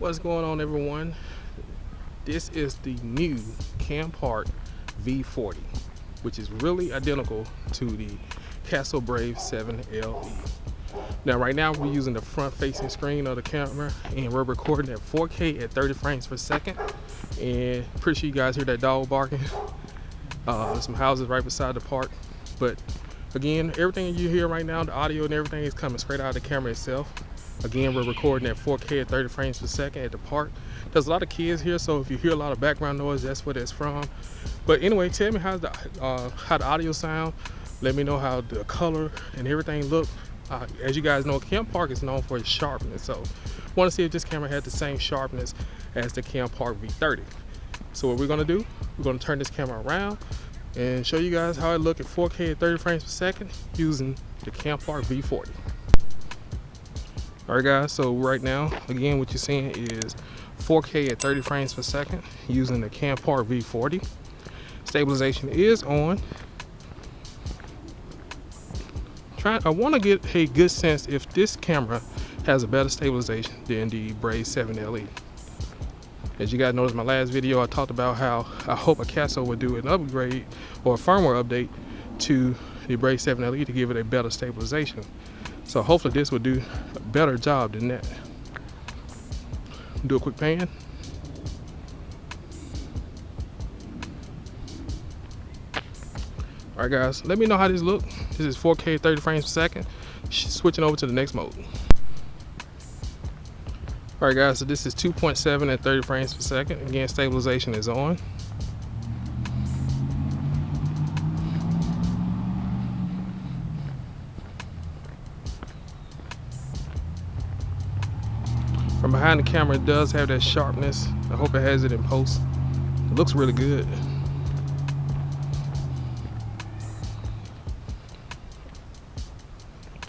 What's going on, everyone? This is the new Campark V40, which is really identical to the Akaso Brave 7 LE. Now right now we're using the front facing screen of the camera and we're recording at 4K at 30 frames per second, and pretty sure you guys hear that dog barking. There's some houses right beside the park, but again, everything you hear right now, the audio and everything, is coming straight out of the camera itself. Again, we're recording at 4K at 30 frames per second at the park. There's a lot of kids here, so if you hear a lot of background noise, that's where that's from. But anyway, tell me how the audio sound. Let me know how the color and everything look. As you guys know, Campark is known for its sharpness, so I want to see if this camera had the same sharpness as the Campark V30. So what we're gonna do, we're gonna turn this camera around and show you guys how it look at 4K at 30 frames per second using the Campark V40. Alright guys, so right now, again, what you're seeing is 4K at 30 frames per second using the Campark V40. Stabilization is on. I want to get a good sense if this camera has a better stabilization than the Brave 7 LE. As you guys noticed in my last video, I talked about how I hope Akaso would do an upgrade or a firmware update to the Brave 7 LE to give it a better stabilization. So hopefully this will do a better job than that. Do a quick pan. Alright guys, let me know how this look. This is 4K 30 frames per second. Switching over to the next mode. Alright guys, so this is 2.7 at 30 frames per second. Again, stabilization is on. From behind the camera, it does have that sharpness. I hope it has it in post. It looks really good.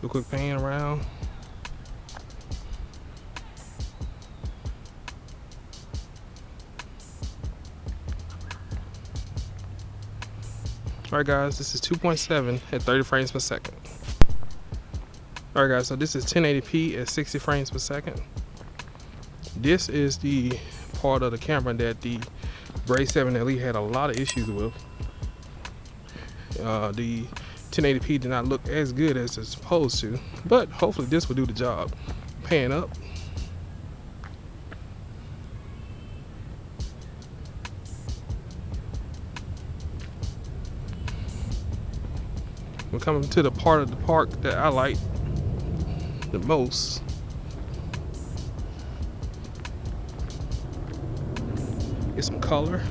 Do a quick pan around. Alright guys, this is 2.7 at 30 frames per second. Alright guys, so this is 1080p at 60 frames per second. This is the part of the camera that the Brave 7 LE had a lot of issues with. The 1080p did not look as good as it's supposed to, but hopefully this will do the job. Pan up. We're coming to the part of the park that I like the most. Get some color.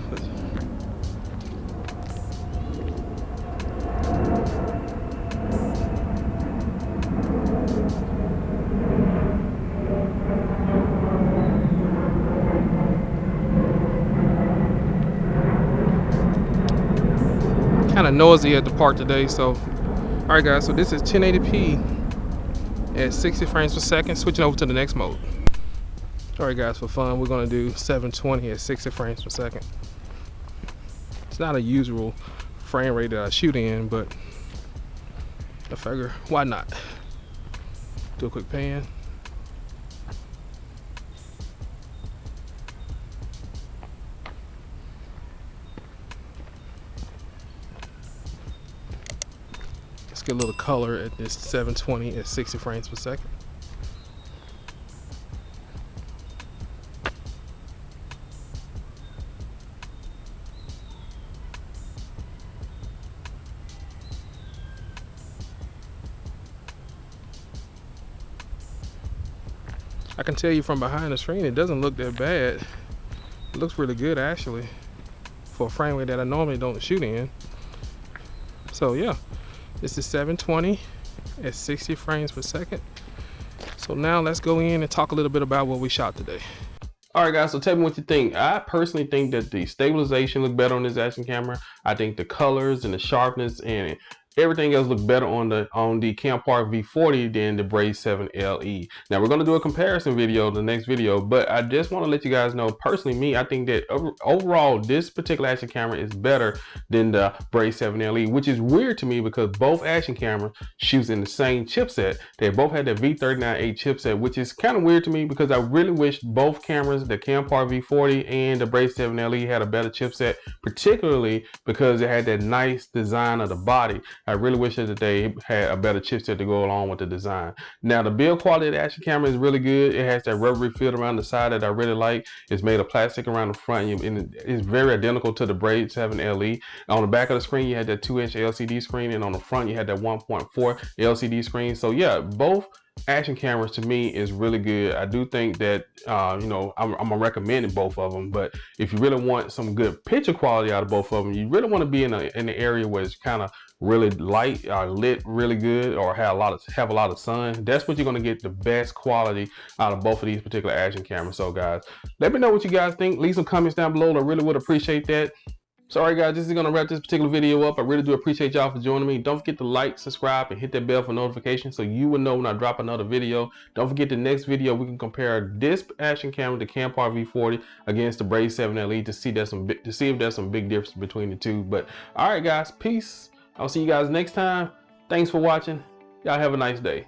Kind of noisy at the park today, so alright guys, so this is 1080p at 60 frames per second. Switching over to the next mode. Alright guys, for fun, we're going to do 720 at 60 frames per second. It's not a usual frame rate that I shoot in, but I figure, why not? Do a quick pan. Let's get a little color at this 720 at 60 frames per second. I can tell you from behind the screen, it doesn't look that bad. It looks really good actually for a frame rate that I normally don't shoot in. So yeah, this is 720 at 60 frames per second. So now let's go in and talk a little bit about what we shot today. Alright guys, so tell me what you think. I personally think that the stabilization looked better on this action camera. I think the colors and the sharpness and everything else looked better on the Campark V40 than the Brave 7 LE. Now we're going to do a comparison video in the next video, but I just want to let you guys know, personally, me, I think that overall this particular action camera is better than the Brave 7 LE, which is weird to me because both action cameras shoots in the same chipset. They both had the V39A chipset, which is kind of weird to me because I really wish both cameras, the Campark V40 and the Brave 7 LE, had a better chipset, particularly because it had that nice design of the body. I really wish that they had a better chipset to go along with the design. Now the build quality of the action camera is really good. It has that rubbery feel around the side that I really like. It's made of plastic around the front, and it's very identical to the Brave 7 LE. On the back of the screen you had that 2-inch LCD screen, and on the front you had that 1.4 LCD screen. So yeah, both action cameras to me is really good. I do think that you know, I'm recommending both of them, but if you really want some good picture quality out of both of them, you really want to be in an area where it's kind of really light, lit really good, or have a lot of sun. That's what you're going to get the best quality out of both of these particular action cameras. So guys, let me know what you guys think. Leave some comments down below. I really would appreciate that. Sorry guys, this is going to wrap this particular video up. I really do appreciate y'all for joining me. Don't forget to like, subscribe, and hit that bell for notifications so you will know when I drop another video. Don't forget the next video we can compare this action camera, the Campark V40, against the Brave 7 LE to see if there's some big difference between the two. But all right guys, peace. I'll see you guys next time. Thanks for watching. Y'all have a nice day.